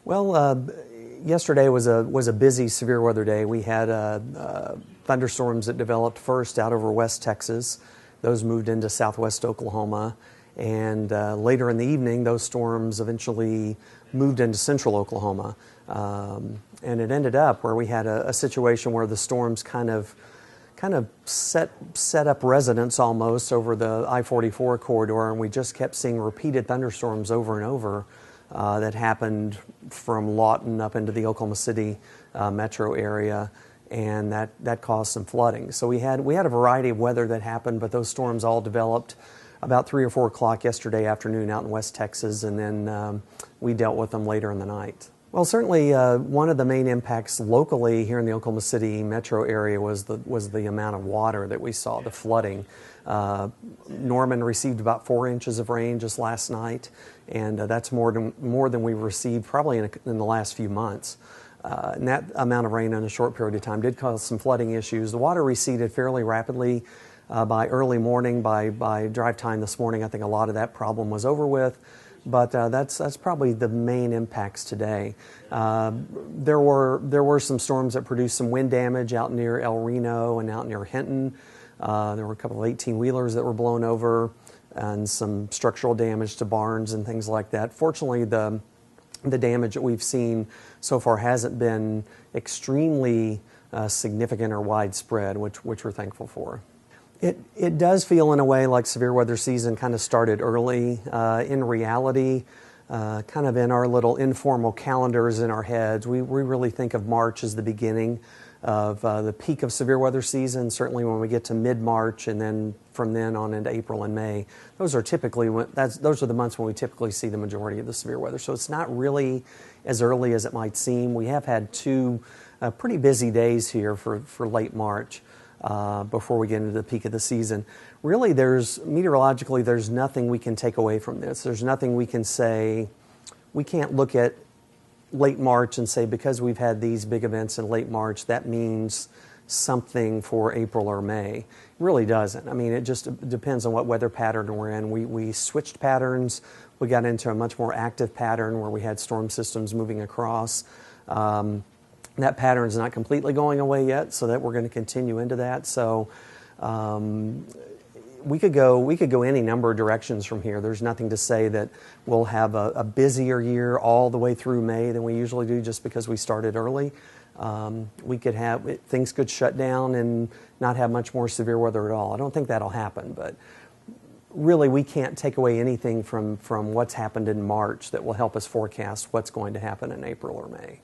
Well, yesterday was a busy severe weather day. We had thunderstorms that developed first out over West Texas. Those moved into southwest Oklahoma, and later in the evening, those storms eventually moved into central Oklahoma. And it ended up where we had a situation where the storms kind of set up residence almost over the I-44 corridor, and we just kept seeing repeated thunderstorms over and over that happened from Lawton up into the Oklahoma City metro area, and that caused some flooding. So we had a variety of weather that happened, but those storms all developed about 3 or 4 o'clock yesterday afternoon out in West Texas, and then we dealt with them later in the night. Well, certainly one of the main impacts locally here in the Oklahoma City metro area was the amount of water that we saw, the flooding. Norman received about 4 inches of rain just last night, and that's more than we've received probably in the last few months. And that amount of rain in a short period of time did cause some flooding issues. The water receded fairly rapidly by early morning. By drive time this morning, I think a lot of that problem was over with. But that's probably the main impacts today. There were some storms that produced some wind damage out near El Reno and out near Hinton. There were a couple of 18-wheelers that were blown over, and some structural damage to barns and things like that. Fortunately, the damage that we've seen so far hasn't been extremely significant or widespread, which we're thankful for. It does feel in a way like severe weather season kind of started early. In reality, kind of in our little informal calendars in our heads, we really think of March as the beginning of the peak of severe weather season. Certainly when we get to mid-March, and then from then on into April and May, those are the months when we typically see the majority of the severe weather. So it's not really as early as it might seem. We have had 2 pretty busy days here for late March. Before we get into the peak of the season. Really, meteorologically, there's nothing we can take away from this. There's nothing we can say. We can't look at late March and say, because we've had these big events in late March, that means something for April or May. It really doesn't. I mean, it just depends on what weather pattern we're in. We switched patterns. We got into a much more active pattern where we had storm systems moving across. That pattern is not completely going away yet, so that we're going to continue into that. So we could go any number of directions from here. There's nothing to say that we'll have a busier year all the way through May than we usually do just because we started early. Things could shut down and not have much more severe weather at all. I don't think that'll happen, but really we can't take away anything from what's happened in March that will help us forecast what's going to happen in April or May.